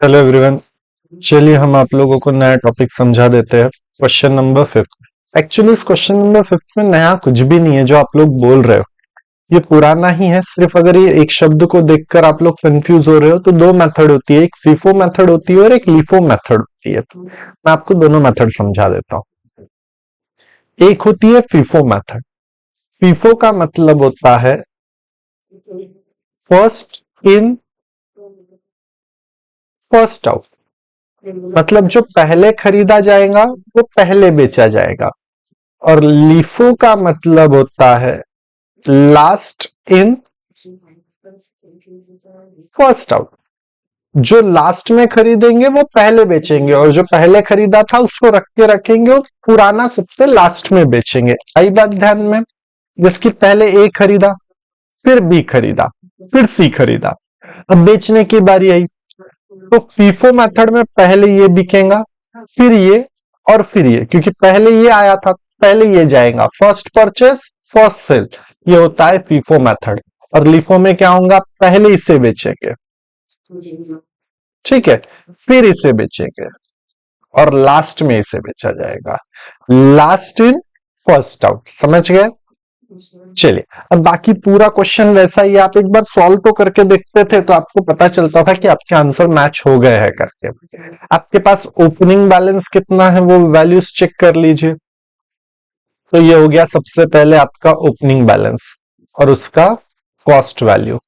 Hello everyone. चलिए हम आप लोगों को नया टॉपिक समझा देते हैं। Question number 5। एक्चुअली इस क्वेश्चन नंबर 5 में नया कुछ भी नहीं है जो आप लोग बोल रहे हो, ये पुराना ही है। सिर्फ अगर ये एक शब्द को देखकर आप लोग कंफ्यूज हो रहे हो तो दो मेथड होती है, एक फीफो मेथड होती है और एक लीफो मेथड होती है। तो मैं आपको दोनों मेथड समझा देता हूँ। एक होती है फीफो मेथड। फीफो का मतलब होता है फर्स्ट इन फर्स्ट आउट। मतलब जो पहले खरीदा जाएगा वो पहले बेचा जाएगा। और लीफो का मतलब होता है लास्ट इन फर्स्ट आउट। जो लास्ट में खरीदेंगे वो पहले बेचेंगे और जो पहले खरीदा था उसको रख के रखेंगे और पुराना सबसे लास्ट में बेचेंगे। आई बात ध्यान में? जिसकी पहले ए खरीदा, फिर बी खरीदा, फिर सी खरीदा, अब बेचने की बारी आई। तो फीफो मेथड में पहले ये बिकेगा, फिर ये और फिर ये, क्योंकि पहले ये आया था पहले ये जाएगा। फर्स्ट परचेस फर्स्ट सेल, ये होता है फीफो मेथड। और लीफो में क्या होगा, पहले इसे बेचेंगे, ठीक है, फिर इसे बेचेंगे और लास्ट में इसे बेचा जाएगा। लास्ट इन फर्स्ट आउट, समझ गए? चलिए, अब बाकी पूरा क्वेश्चन वैसा ही, आप एक बार सॉल्व तो करके देखते थे तो आपको पता चलता था कि आपके आंसर मैच हो गए हैं करके। आपके पास ओपनिंग बैलेंस कितना है वो वैल्यूज चेक कर लीजिए। तो ये हो गया सबसे पहले आपका ओपनिंग बैलेंस और उसका कॉस्ट वैल्यू।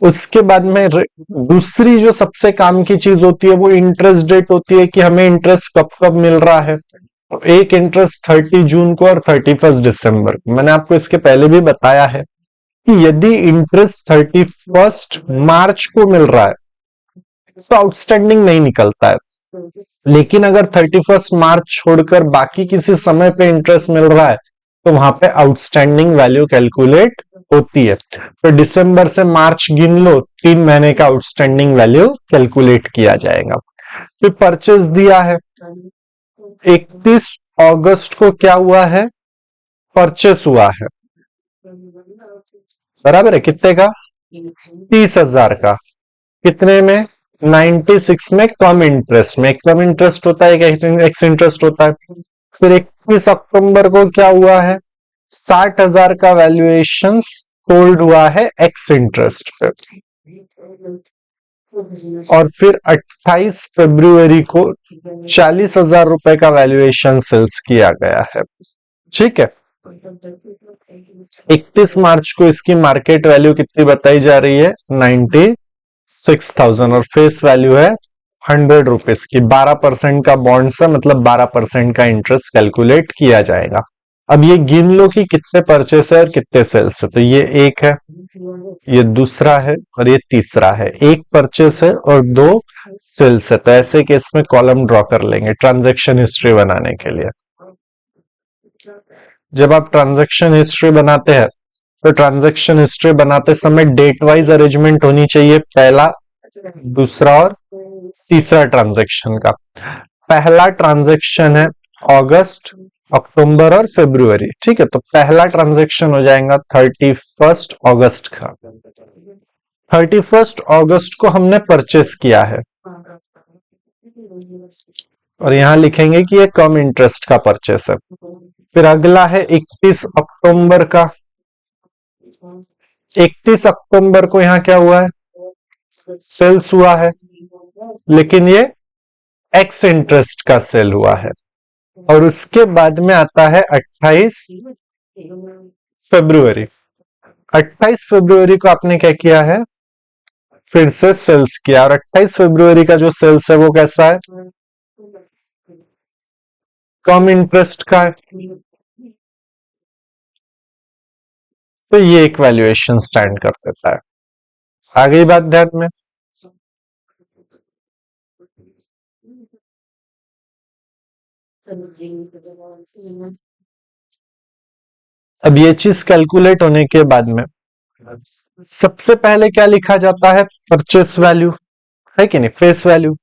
उसके बाद में दूसरी जो सबसे काम की चीज होती है वो इंटरेस्ट रेट होती है, कि हमें इंटरेस्ट कब कब मिल रहा है। एक इंटरेस्ट 30 जून को और 31 दिसंबर को। मैंने आपको इसके पहले भी बताया है कि यदि इंटरेस्ट 31 मार्च को मिल रहा है तो आउटस्टैंडिंग नहीं निकलता है। लेकिन अगर 31 मार्च छोड़कर बाकी किसी समय पे इंटरेस्ट मिल रहा है तो वहां पे आउटस्टैंडिंग वैल्यू कैलकुलेट होती है। तो दिसंबर से मार्च गिन लो, 3 महीने का आउटस्टैंडिंग वैल्यू कैलकुलेट किया जाएगा। फिर परचेज दिया है, 31 अगस्त को क्या हुआ है, परचेस हुआ है, बराबर है कितने का, 30,000 का। कितने में, 96 में कम इंटरेस्ट में। कम इंटरेस्ट होता है, एक्स इंटरेस्ट होता है। फिर 21 अक्टूबर को क्या हुआ है, 60,000 का वैल्यूएशन सोल्ड हुआ है एक्स इंटरेस्ट पे। और फिर 28 फरवरी को 40,000 रुपए का वैल्यूएशन सेल्स किया गया है, ठीक है। 31 मार्च को इसकी मार्केट वैल्यू कितनी बताई जा रही है, 96,000 और फेस वैल्यू है 100 रुपीज की। 12% का बॉन्ड से मतलब 12% का इंटरेस्ट कैलकुलेट किया जाएगा। अब ये गिन लो कि कितने परचेस है और कितने सेल्स है। तो ये एक है, ये दूसरा है और ये तीसरा है। एक परचेस है और 2 सेल्स है। तो ऐसे केस में कॉलम ड्रॉ कर लेंगे ट्रांजैक्शन हिस्ट्री बनाने के लिए। जब आप ट्रांजैक्शन हिस्ट्री बनाते हैं तो ट्रांजैक्शन हिस्ट्री बनाते समय डेट वाइज अरेंजमेंट होनी चाहिए, पहला, दूसरा और तीसरा ट्रांजैक्शन का। पहला ट्रांजैक्शन है अगस्त, अक्टूबर और फरवरी, ठीक है। तो पहला ट्रांजैक्शन हो जाएगा 31 अगस्त का। 31 अगस्त को हमने परचेस किया है और यहां लिखेंगे कि ये कम इंटरेस्ट का परचेस है। फिर अगला है 31 अक्टूबर का। 31 अक्टूबर को यहां क्या हुआ है, सेल्स हुआ है, लेकिन ये एक्स इंटरेस्ट का सेल हुआ है। और उसके बाद में आता है 28 फरवरी। 28 फरवरी को आपने क्या किया है, फिर से सेल्स किया। और 28 फरवरी का जो सेल्स है वो कैसा है, कम इंटरेस्ट का है। तो ये एक वैल्यूएशन स्टैंड कर देता है। आ गई बात ध्यान में? अब ये चीज कैलकुलेट होने के बाद में सबसे पहले क्या लिखा जाता है, परचेस वैल्यू, है कि नहीं, फेस वैल्यू।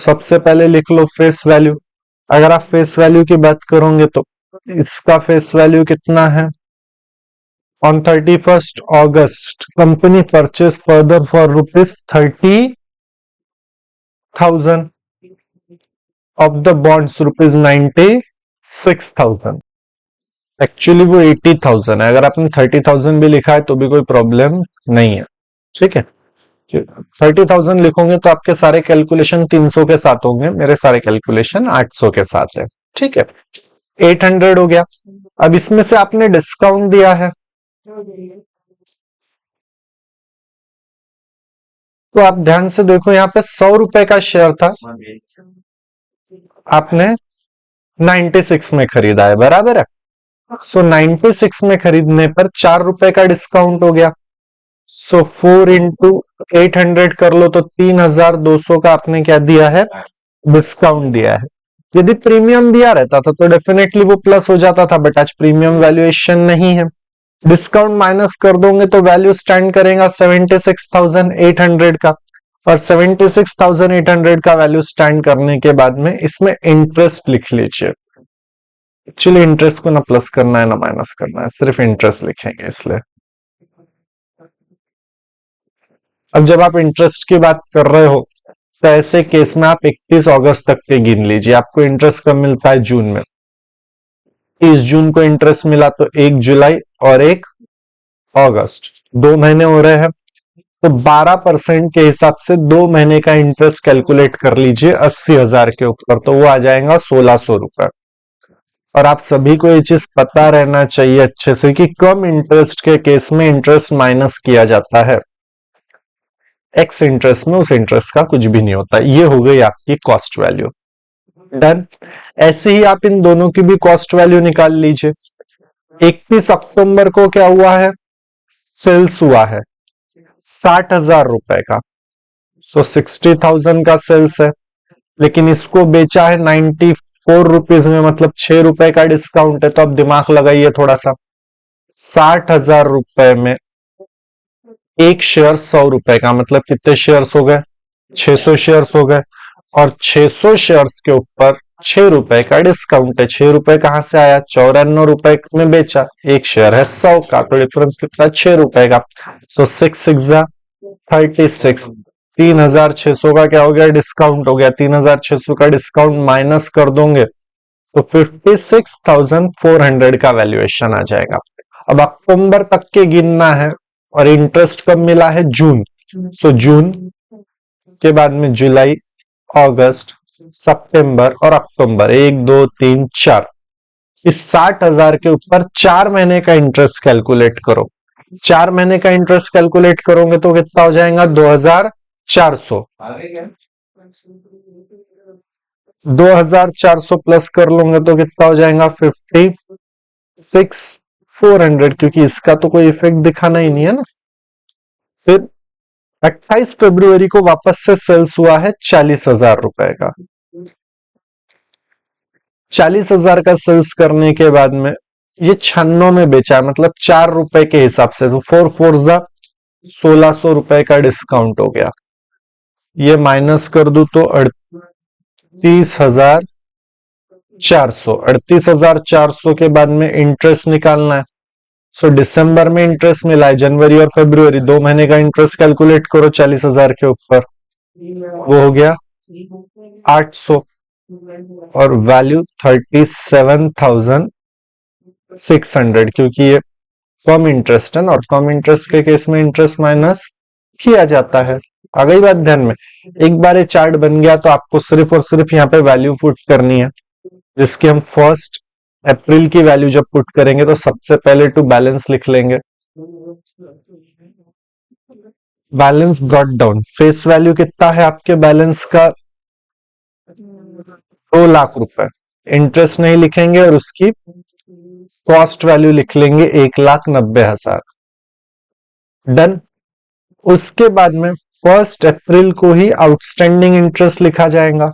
सबसे पहले लिख लो फेस वैल्यू। अगर आप फेस वैल्यू की बात करोगे तो इसका फेस वैल्यू कितना है, on 31 August company purchase further for rupees 30 80,000 of the bonds rupees 96,000। Actually वो 80,000 है, अगर आपने 30,000 भी लिखा है तो भी कोई प्रॉब्लम नहीं है, ठीक है। 30,000 लिखोगे तो आपके सारे कैलकुलेशन 300 के साथ होंगे, मेरे सारे कैलकुलेशन 800 के साथ है, ठीक है। 800 हो गया। अब इसमें से आपने डिस्काउंट दिया है तो आप ध्यान से देखो, यहाँ पे 100 रुपए का शेयर था, आपने 96 में खरीदा है, बराबर है। सो 96 में खरीदने पर 4 रुपए का डिस्काउंट हो गया। सो 4 इंटू 800 कर लो तो 3,200 का आपने क्या दिया है, डिस्काउंट दिया है। यदि प्रीमियम दिया रहता था तो डेफिनेटली वो प्लस हो जाता था, बट आज प्रीमियम वैल्यूएशन नहीं है। डिस्काउंट माइनस कर दोगे तो वैल्यू स्टैंड करेगा 76,800 का, और 76,800 का वैल्यू स्टैंड करने के बाद में इसमें इंटरेस्ट लिख लीजिए। एक्चुअली इंटरेस्ट को ना प्लस करना है ना माइनस करना है, सिर्फ इंटरेस्ट लिखेंगे इसलिए। अब जब आप इंटरेस्ट की बात कर रहे हो तो ऐसे केस में आप 31 अगस्त तक के गिन लीजिए। आपको इंटरेस्ट कब मिलता है, जून में। 30 जून को इंटरेस्ट मिला तो 1 जुलाई और 1 अगस्त, 2 महीने हो रहे हैं। तो 12% के हिसाब से 2 महीने का इंटरेस्ट कैलकुलेट कर लीजिए 80,000 के ऊपर, तो वो आ जाएगा 1,600 रुपए। और आप सभी को ये चीज पता रहना चाहिए अच्छे से कि कम इंटरेस्ट के केस में इंटरेस्ट माइनस किया जाता है, एक्स इंटरेस्ट में उस इंटरेस्ट का कुछ भी नहीं होता। ये हो गई आपकी कॉस्ट वैल्यू। डन। ऐसे ही आप इन दोनों की भी कॉस्ट वैल्यू निकाल लीजिए। 31 अक्टूबर को क्या हुआ है, सेल्स हुआ है 60,000 रुपए का। सो 60,000 का सेल्स है, लेकिन इसको बेचा है 94 रुपीज में, मतलब 6 रुपए का डिस्काउंट है। तो अब दिमाग लगाइए थोड़ा सा। 60,000 रुपए में एक शेयर 100 रुपए का, मतलब कितने शेयर्स हो गए, 600 शेयर्स हो गए। और 600 शेयर्स के ऊपर 6 रुपए का डिस्काउंट है। 6 रुपए कहां से आया, 94 रुपए में बेचा, एक शेयर है 100 का, तो डिफरेंस कितना, 6 रुपए का। सो 6 6 36, 3,600 का क्या हो गया, डिस्काउंट हो गया। 3,600 का डिस्काउंट माइनस कर दोगे तो 56,400 का वैल्यूएशन आ जाएगा। अब अक्टूबर तक के गिनना है, और इंटरेस्ट कब मिला है, जून। सो जून के बाद में जुलाई, अगस्त, सितंबर और अक्टूबर, 1 2 3 4। इस 60,000 के ऊपर 4 महीने का इंटरेस्ट कैलकुलेट करो। 4 महीने का इंटरेस्ट कैलकुलेट करोगे तो कितना हो जाएगा, 2,400। 2,400 प्लस कर लोगे तो कितना हो जाएगा, 56,400, क्योंकि इसका तो कोई इफेक्ट दिखाना ही नहीं है ना। फिर 28 फरवरी को वापस से सेल्स हुआ है 40,000 रुपए का। 40,000 का सेल्स करने के बाद में ये 96 में बेचा है, मतलब 4 रुपए के हिसाब से। तो 4 4 1600 रुपए का डिस्काउंट हो गया। ये माइनस कर दू तो 38,400। 38,400 के बाद में इंटरेस्ट निकालना है। सो दिसंबर में इंटरेस्ट मिला है, जनवरी और फरवरी 2 महीने का इंटरेस्ट कैलकुलेट करो 40,000 के ऊपर, वो हो गया 800, और वैल्यू 37,600, क्योंकि ये कम इंटरेस्ट है ना, और कम इंटरेस्ट के केस में इंटरेस्ट माइनस किया जाता है। आ गई बात ध्यान में। एक बार ये चार्ट बन गया तो आपको सिर्फ और सिर्फ यहाँ पे वैल्यू पुट करनी है, जिसकी हम 1 अप्रैल की वैल्यू जब पुट करेंगे तो सबसे पहले टू बैलेंस लिख लेंगे। Balance brought down, face value कितना है आपके बैलेंस का, 2 लाख रुपए। इंटरेस्ट नहीं लिखेंगे और उसकी कॉस्ट वैल्यू लिख लेंगे 1,90,000। डन। उसके बाद में 1 अप्रैल को ही आउटस्टैंडिंग इंटरेस्ट लिखा जाएगा।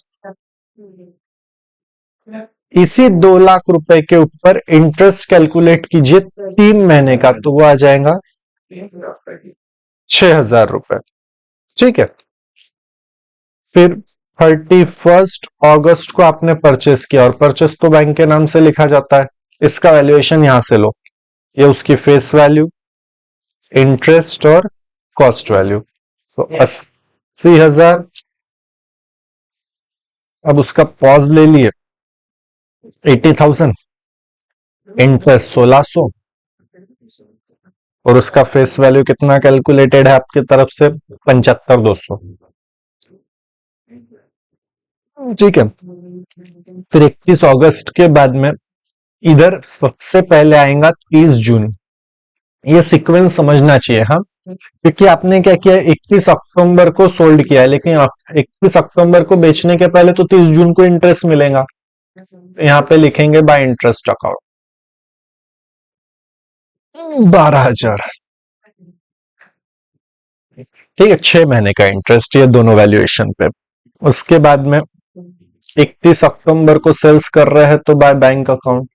इसी 2 लाख रुपए के ऊपर इंटरेस्ट कैलकुलेट कीजिए 3 महीने का, तो वो आ जाएगा 6,000 रुपए, ठीक है। फिर 31 अगस्त को आपने परचेस किया, और परचेस तो बैंक के नाम से लिखा जाता है। इसका वैल्यूएशन यहां से लो, ये उसकी फेस वैल्यू, इंटरेस्ट और कॉस्ट वैल्यू। तो 80,000 अब उसका पॉज ले लिए 80,000, इंटरेस्ट 1600, और उसका फेस वैल्यू कितना कैलकुलेटेड है आपकी तरफ से 75,200। ठीक है, फिर 31 अगस्त के बाद में इधर सबसे पहले आएगा 30 जून। ये सीक्वेंस समझना चाहिए, हाँ, क्योंकि आपने क्या किया, 31 अक्टूबर को सोल्ड किया है, लेकिन 31 अक्टूबर को बेचने के पहले तो 30 जून को इंटरेस्ट मिलेगा। यहाँ पे लिखेंगे बाय इंटरेस्ट अकाउंट 12,000। ठीक है, 6 महीने का इंटरेस्ट, ये दोनों वैल्यूएशन पे। उसके बाद में 31 अक्टूबर को सेल्स कर रहे हैं तो by bank account,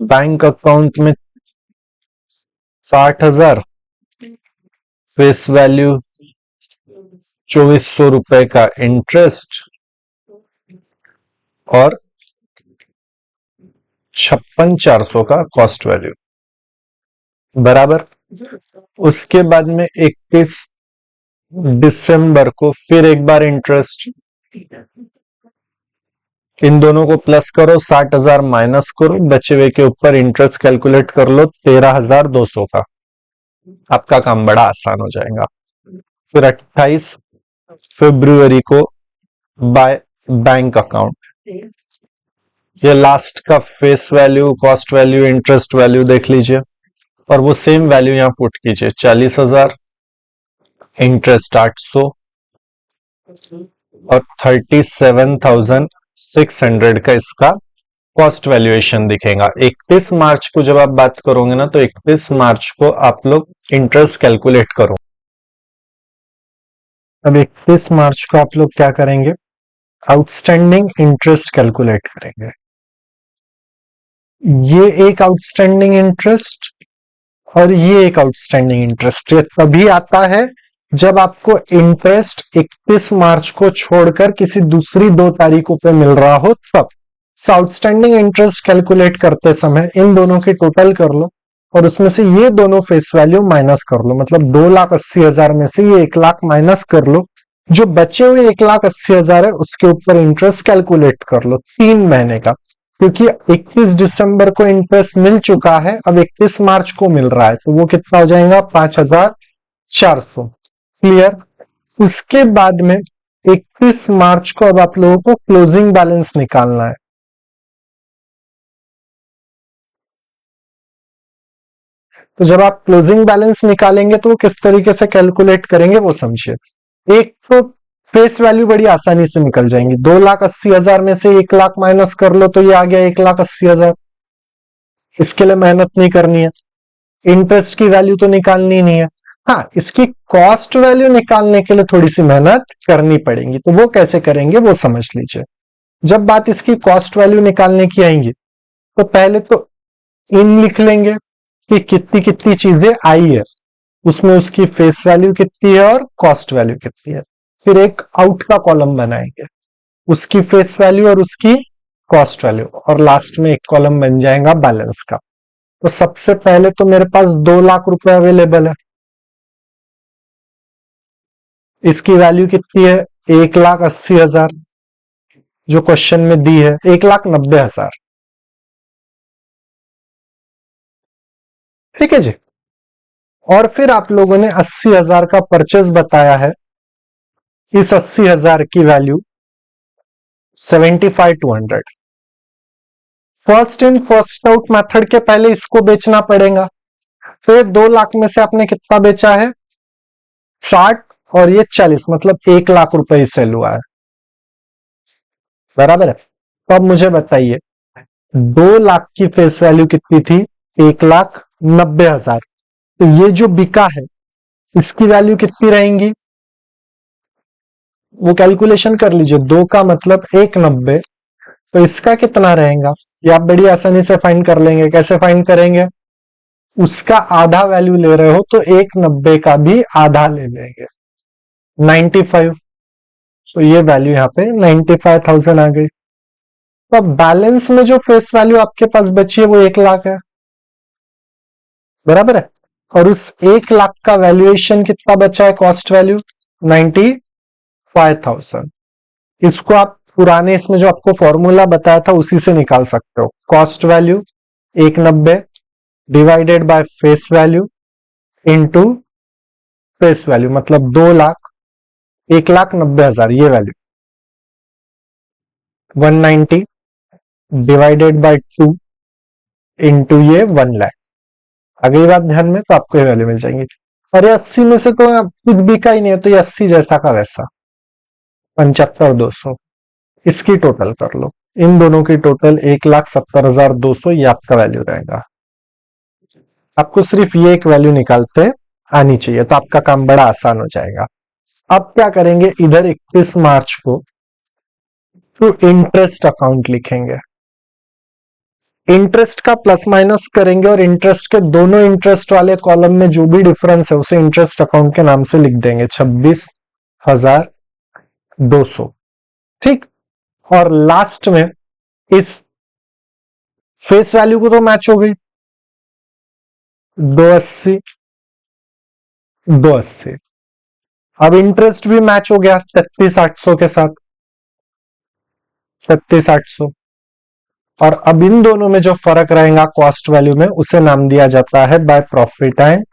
bank account में 60,000, फेस वैल्यू 2400 रुपए का इंटरेस्ट और 56,400 का कॉस्ट वैल्यू, बराबर। उसके बाद में 31 दिसंबर को फिर एक बार इंटरेस्ट, इन दोनों को प्लस करो, 60,000 माइनस करो, बचे हुए के ऊपर इंटरेस्ट कैलकुलेट कर लो 13,200 का। आपका काम बड़ा आसान हो जाएगा। फिर 28 फरवरी को बाय बैंक अकाउंट, ये लास्ट का face value, cost value, interest value देख लीजिए, और वो सेम वैल्यू यहां पुट कीजिए, 40,000, इंटरेस्ट 800 और 37,600 का इसका कॉस्ट वैल्यूएशन दिखेगा। 31 मार्च को जब आप बात करोगे ना, तो 31 मार्च को आप लोग इंटरेस्ट कैलकुलेट करो। अब 31 मार्च को आप लोग क्या करेंगे, आउटस्टैंडिंग इंटरेस्ट कैलकुलेट करेंगे। ये एक आउटस्टैंडिंग इंटरेस्ट और ये एक आउटस्टैंडिंग इंटरेस्ट, ये तभी आता है जब आपको इंटरेस्ट 31 मार्च को छोड़कर किसी दूसरी 2 तारीखों पे मिल रहा हो तब। आउटस्टैंडिंग इंटरेस्ट कैलकुलेट करते समय इन दोनों के टोटल कर लो और उसमें से ये दोनों फेस वैल्यू माइनस कर लो, मतलब 2,80,000 में से ये 1,00,000 माइनस कर लो, जो बचे हुए 1,80,000 है उसके ऊपर इंटरेस्ट कैलकुलेट कर लो 3 महीने का, क्योंकि 31 दिसंबर को इंटरेस्ट मिल चुका है, अब 31 मार्च को मिल रहा है, तो वो कितना हो जाएगा 5,400। क्लियर। उसके बाद में 31 मार्च को अब आप लोगों को क्लोजिंग बैलेंस निकालना है। तो जब आप क्लोजिंग बैलेंस निकालेंगे तो वो किस तरीके से कैलकुलेट करेंगे वो समझिए। एक तो फेस वैल्यू बड़ी आसानी से निकल जाएंगी, 2,80,000 में से 1,00,000 माइनस कर लो तो ये आ गया 1,80,000। इसके लिए मेहनत नहीं करनी है, इंटरेस्ट की वैल्यू तो निकालनी नहीं है। हाँ, इसकी कॉस्ट वैल्यू निकालने के लिए थोड़ी सी मेहनत करनी पड़ेगी, तो वो कैसे करेंगे वो समझ लीजिए। जब बात इसकी कॉस्ट वैल्यू निकालने की आएंगी तो पहले तो इन लिख लेंगे कि कितनी कितनी चीजें आई है, उसमें उसकी फेस वैल्यू कितनी है और कॉस्ट वैल्यू कितनी है। फिर एक आउट का कॉलम बनाएंगे, उसकी फेस वैल्यू और उसकी कॉस्ट वैल्यू, और लास्ट में एक कॉलम बन जाएगा बैलेंस का। तो सबसे पहले तो मेरे पास 2,00,000 रुपए अवेलेबल है, इसकी वैल्यू कितनी है 1,80,000, जो क्वेश्चन में दी है 1,90,000। ठीक है जी। और फिर आप लोगों ने 80,000 का परचेज बताया है, इस 80,000 की value 75,200। First in first out method के पहले इसको बेचना पड़ेगा, तो ये 2,00,000 में से आपने कितना बेचा है 60 और ये 40, मतलब 1,00,000 रुपए ही सेल हुआ है, बराबर है। तो अब मुझे बताइए 2,00,000 की फेस वैल्यू कितनी थी 1,90,000, तो ये जो बिका है इसकी वैल्यू कितनी रहेंगी, वो कैलकुलेशन कर लीजिए। 2 का मतलब 1,90, तो इसका कितना रहेगा ये आप बड़ी आसानी से फाइंड कर लेंगे। कैसे फाइंड करेंगे, उसका आधा वैल्यू ले रहे हो तो 1,90 का भी आधा ले लेंगे, 95। तो ये वैल्यू यहाँ पे 95,000 आ गई। तो अब बैलेंस में जो फेस वैल्यू आपके पास बची है वो 1,00,000 है, बराबर है। और उस 1,00,000 का वैल्यूएशन कितना बचा है, कॉस्ट वैल्यू 95,000। इसको आप पुराने इसमें जो आपको फॉर्मूला बताया था उसी से निकाल सकते हो। Cost value 190 divided by face value into face value, मतलब 1,90,000 ये वैल्यू, 190 डिवाइडेड बाय 2 इंटू ये 1,00,000। अगली बात ध्यान में, तो आपको ये वैल्यू मिल जाएंगी। और ये 80 में से तो कुछ बिका ही नहीं है, तो ये 80 जैसा का वैसा 75,200, इसकी टोटल कर लो। इन दोनों की टोटल 1,70,200, ये आपका वैल्यू रहेगा। आपको सिर्फ ये एक वैल्यू निकालते आनी चाहिए, तो आपका काम बड़ा आसान हो जाएगा। अब क्या करेंगे, इधर 31 मार्च को तो इंटरेस्ट अकाउंट लिखेंगे। इंटरेस्ट का प्लस माइनस करेंगे और इंटरेस्ट के दोनों इंटरेस्ट वाले कॉलम में जो भी डिफरेंस है उसे इंटरेस्ट अकाउंट के नाम से लिख देंगे, 26,200। ठीक। और लास्ट में इस फेस वैल्यू को तो मैच हो गई, 280 280। अब इंटरेस्ट भी मैच हो गया 33,800 के साथ, 33,800। और अब इन दोनों में जो फर्क रहेगा कॉस्ट वैल्यू में, उसे नाम दिया जाता है by profit and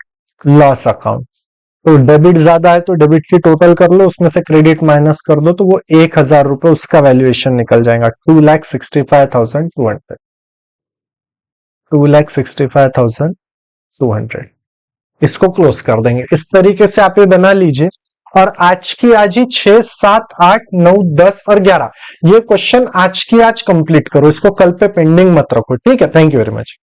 loss account. तो डेबिट ज्यादा है तो डेबिट की टोटल कर लो, उसमें से क्रेडिट माइनस कर दो, तो वो 1,000 रुपए उसका वैल्यूएशन निकल जाएगा, 2,65,200, 2,65,200। इसको क्लोज कर देंगे। इस तरीके से आप ये बना लीजिए। और आज की आज ही 6, 7, 8, 9, 10 और 11 ये क्वेश्चन आज की आज कंप्लीट करो, इसको कल पे पेंडिंग मत रखो। ठीक है, थैंक यू वेरी मच।